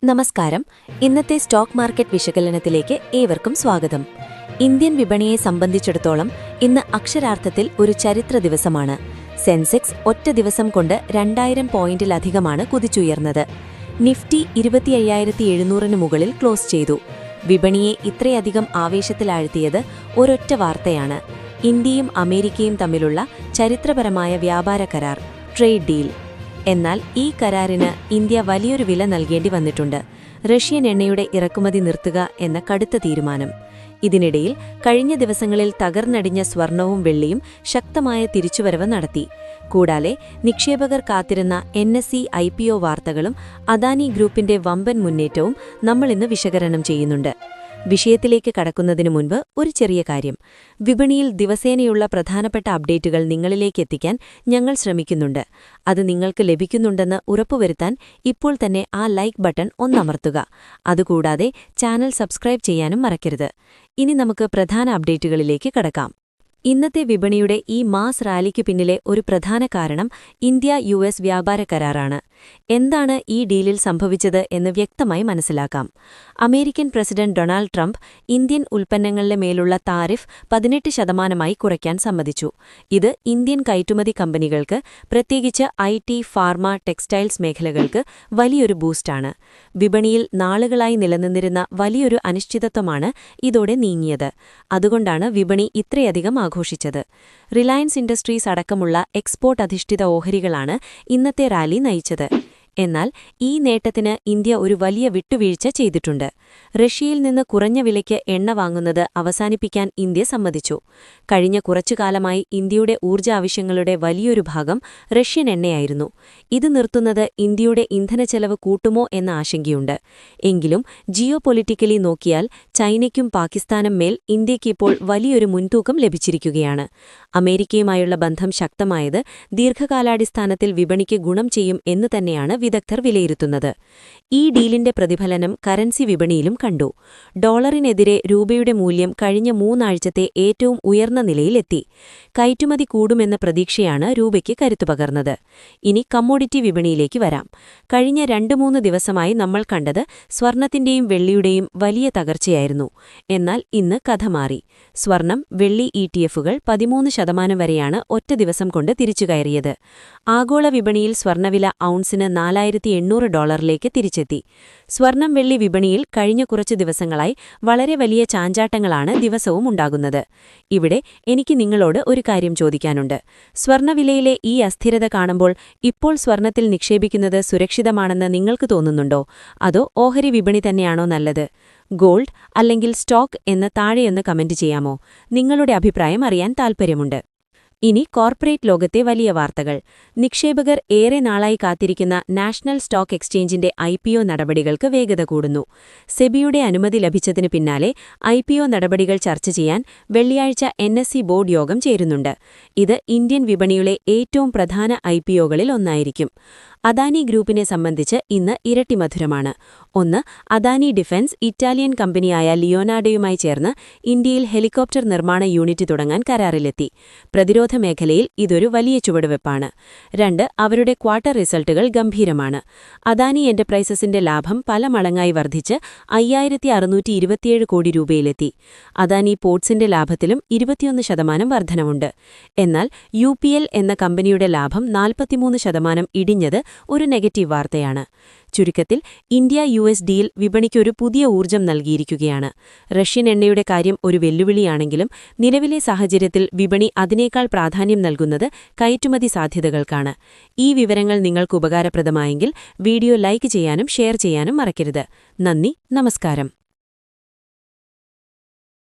നമസ്കാരം. ഇന്നത്തെ stock market വിശകലനത്തിലേക്ക് ഏവർക്കും സ്വാഗതം. ഇന്ത്യൻ വിപണിയെ സംബന്ധിച്ചിടത്തോളം ഇന്ന് അക്ഷരാർത്ഥത്തിൽ ഒരു ചരിത്ര ദിവസമാണ്. സെൻസെക്സ് ഒറ്റ ദിവസം കൊണ്ട് 2000 പോയിന്റിലധികമാണ് കുതിച്ചുയർന്നത്. നിഫ്റ്റി 25,700 മുകളിൽ ക്ലോസ് ചെയ്തു. വിപണിയെ ഇത്രയധികം ആവേശത്തിലാഴ്ത്തിയത് ഒരൊറ്റ വാർത്തയാണ്: ഇന്ത്യയും അമേരിക്കയും തമ്മിലുള്ള ചരിത്രപരമായ വ്യാപാര കരാർ, ട്രേഡ് ഡീൽ. എന്നാൽ ഈ കരാറിന് ഇന്ത്യ വലിയൊരു വില നൽകേണ്ടി വന്നിട്ടുണ്ട്: റഷ്യൻ എണ്ണയുടെ ഇറക്കുമതി നിർത്തുക എന്ന കടുത്ത തീരുമാനം. ഇതിനിടയിൽ കഴിഞ്ഞ ദിവസങ്ങളിൽ തകർന്നടിഞ്ഞ സ്വർണവും വെള്ളിയും ശക്തമായ തിരിച്ചുവരവ് നടത്തി. കൂടാതെ നിക്ഷേപകർ കാത്തിരുന്ന NSE IPO വാർത്തകളും അദാനി ഗ്രൂപ്പിന്റെ വമ്പൻ മുന്നേറ്റവും നമ്മളിന്ന് വിശകലനം ചെയ്യുന്നുണ്ട്. വിഷയത്തിലേക്ക് കടക്കുന്നതിനു മുൻപ് ഒരു ചെറിയ കാര്യം: വിപണിയിൽ ദിവസേനയുള്ള പ്രധാനപ്പെട്ട അപ്ഡേറ്റുകൾ നിങ്ങളിലേക്ക് എത്തിക്കാൻ ഞങ്ങൾ ശ്രമിക്കുന്നുണ്ട്. അത് നിങ്ങൾക്ക് ലഭിക്കുന്നുണ്ടെന്ന് ഉറപ്പുവരുത്താൻ ഇപ്പോൾ തന്നെ ആ ലൈക്ക് ബട്ടൺ ഒന്നമർത്തുക. അതുകൂടാതെ ചാനൽ സബ്സ്ക്രൈബ് ചെയ്യാനും മറക്കരുത്. ഇനി നമുക്ക് പ്രധാന അപ്ഡേറ്റുകളിലേക്ക് കടക്കാം. ഇന്നത്തെ വിപണിയുടെ ഈ മാസ് റാലിക്കു പിന്നിലെ ഒരു പ്രധാന കാരണം ഇന്ത്യ-US വ്യാപാര കരാറാണ്. എന്താണ് ഈ ഡീലിൽ സംഭവിച്ചത് എന്ന് വ്യക്തമായി മനസ്സിലാക്കാം. American president Donald Trump Indian ഉൽപ്പന്നങ്ങളുടെ മേലുള്ള താരിഫ് 18% കുറയ്ക്കാൻ സമ്മതിച്ചു. ഇത് ഇന്ത്യൻ കയറ്റുമതി കമ്പനികൾക്ക്, പ്രത്യേകിച്ച് IT, ഫാർമ, ടെക്സ്റ്റൈൽസ് മേഖലകൾക്ക് വലിയൊരു ബൂസ്റ്റാണ്. വിപണിയിൽ നാളുകളായി നിലനിന്നിരുന്ന വലിയൊരു അനിശ്ചിതത്വമാണ് ഇതോടെ നീങ്ങിയത്. അതുകൊണ്ടാണ് വിപണി ഇത്രയധികം ആഘോഷിച്ചത്. റിലയൻസ് ഇൻഡസ്ട്രീസ് അടക്കമുള്ള എക്സ്പോർട്ട് അധിഷ്ഠിത ഓഹരികളാണ് ഇന്നത്തെ റാലി നയിച്ചത്. എന്നാൽ ഈ നേട്ടത്തിന് ഇന്ത്യ ഒരു വലിയ വിട്ടുവീഴ്ച ചെയ്തിട്ടുണ്ട്. റഷ്യയിൽ നിന്ന് കുറഞ്ഞ വിലയ്ക്ക് എണ്ണ വാങ്ങുന്നത് അവസാനിപ്പിക്കാൻ ഇന്ത്യ സമ്മതിച്ചു. കഴിഞ്ഞ കുറച്ചുകാലമായി ഇന്ത്യയുടെ ഊർജ്ജ ആവശ്യങ്ങളുടെ വലിയൊരു ഭാഗം റഷ്യൻ എണ്ണയായിരുന്നു. ഇത് നിർത്തുന്നത് ഇന്ത്യയുടെ ഇന്ധനച്ചെലവ് കൂട്ടുമോ എന്ന ആശങ്കയുണ്ട്. എങ്കിലും ജിയോ പൊളിറ്റിക്കലി നോക്കിയാൽ ചൈനയ്ക്കും പാകിസ്ഥാനും മേൽ ഇന്ത്യയ്ക്കിപ്പോൾ വലിയൊരു മുൻതൂക്കം ലഭിച്ചിരിക്കുകയാണ്. അമേരിക്കയുമായുള്ള ബന്ധം ശക്തമായത് ദീർഘകാലാടിസ്ഥാനത്തിൽ വിപണിക്ക് ഗുണം ചെയ്യും എന്ന് തന്നെയാണ് വിദഗ്ധർ വിലയിരുത്തുന്നത്. ഈ ഡീലിന്റെ പ്രതിഫലനം കറൻസി വിപണിയിലും കണ്ടു. ഡോളറിനെതിരെ രൂപയുടെ മൂല്യം കഴിഞ്ഞ 3 ആഴ്ചത്തെ ഏറ്റവും ഉയർന്ന നിലയിലെത്തി. കയറ്റുമതി കൂടുമെന്ന പ്രതീക്ഷയാണ് രൂപയ്ക്ക് കരുത്തുപകർന്നത്. ഇനി കമ്മോഡിറ്റി വിപണിയിലേക്ക് വരാം. കഴിഞ്ഞ 2-3 ദിവസമായി നമ്മൾ കണ്ടത് സ്വർണത്തിന്റെയും വെള്ളിയുടെയും വലിയ തകർച്ചയായിരുന്നു. എന്നാൽ ഇന്ന് കഥ മാറി. സ്വർണം, വെള്ളി ETF-കൾ 13% വരെയാണ് ഒറ്റ ദിവസം കൊണ്ട് തിരിച്ചുകയറിയത്. ആഗോള വിപണിയിൽ സ്വർണവില ഔൺസിന് $4,800 തിരിച്ചെത്തി. സ്വർണം വെള്ളി വിപണിയിൽ കഴിഞ്ഞ കുറച്ചു ദിവസങ്ങളായി വളരെ വലിയ ചാഞ്ചാട്ടങ്ങളാണ് ദിവസവും ഉണ്ടാകുന്നത്. ഇവിടെ എനിക്ക് നിങ്ങളോട് ഒരു കാര്യം ചോദിക്കാനുണ്ട്. സ്വർണവിലയിലെ ഈ അസ്ഥിരത കാണുമ്പോൾ ഇപ്പോൾ സ്വർണത്തിൽ നിക്ഷേപിക്കുന്നത് സുരക്ഷിതമാണെന്ന് നിങ്ങൾക്ക് തോന്നുന്നുണ്ടോ? അതോ ഓഹരി വിപണി തന്നെയാണോ നല്ലത്? ഗോൾഡ് അല്ലെങ്കിൽ സ്റ്റോക്ക് എന്ന് താഴെയൊന്ന് കമന്റ് ചെയ്യാമോ? നിങ്ങളുടെ അഭിപ്രായം അറിയാൻ താൽപ്പര്യമുണ്ട്. ഇനി കോർപ്പറേറ്റ് ലോകത്തെ വലിയ വാർത്തകൾ. നിക്ഷേപകർ ഏറെ നാളായി കാത്തിരിക്കുന്ന നാഷണൽ സ്റ്റോക്ക് എക്സ്ചേഞ്ചിന്റെ IPO നടപടികൾക്ക് വേഗത കൂടുന്നു. സെബിയുടെ അനുമതി ലഭിച്ചതിനു പിന്നാലെ IPO നടപടികൾ ചർച്ച ചെയ്യാൻ വെള്ളിയാഴ്ച NSE ബോർഡ് യോഗം ചേരുന്നുണ്ട്. ഇത് ഇന്ത്യൻ വിപണിയിലെ ഏറ്റവും പ്രധാന IPOകളിൽ ഒന്നായിരിക്കും. അദാനി ഗ്രൂപ്പിനെ സംബന്ധിച്ച് ഇന്ന് ഇരട്ടി മധുരമാണ്. ഒന്ന്, അദാനി ഡിഫൻസ് ഇറ്റാലിയൻ കമ്പനിയായ ലിയോനാർഡോയുമായി ചേർന്ന് ഇന്ത്യയിൽ ഹെലികോപ്റ്റർ നിർമ്മാണ യൂണിറ്റ് തുടങ്ങാൻ കരാറിലെത്തി. പ്രതിരോധ മേഖലയിൽ ഇതൊരു വലിയ ചുവടുവെപ്പാണ്. 2, അവരുടെ ക്വാർട്ടർ റിസൾട്ടുകൾ ഗംഭീരമാണ്. അദാനി എന്റർപ്രൈസസിന്റെ ലാഭം പല മടങ്ങായി വർദ്ധിച്ച് 5,627 കോടി രൂപയിലെത്തി. അദാനി പോർട്സിന്റെ ലാഭത്തിലും 21% വർധനവുണ്ട്. എന്നാൽ UPL എന്ന കമ്പനിയുടെ ലാഭം 43% ഇടിഞ്ഞത് ഒരു നെഗറ്റീവ് വാർത്തയാണ്. ചുരുക്കത്തിൽ ഇന്ത്യ-US ഡീൽ വിപണിക്കൊരു പുതിയ ഊർജ്ജം നൽകിയിരിക്കുകയാണ്. റഷ്യൻ എണ്ണയുടെ കാര്യം ഒരു വെല്ലുവിളിയാണെങ്കിലും നിലവിലെ സാഹചര്യത്തിൽ വിപണി അതിനേക്കാൾ പ്രാധാന്യം നൽകുന്നത് കയറ്റുമതി സാധ്യതകൾക്കാണ്. ഈ വിവരങ്ങൾ നിങ്ങൾക്ക് ഉപകാരപ്രദമായെങ്കിൽ വീഡിയോ ലൈക്ക് ചെയ്യാനും ഷെയർ ചെയ്യാനും മറക്കരുത്. നന്ദി, നമസ്കാരം.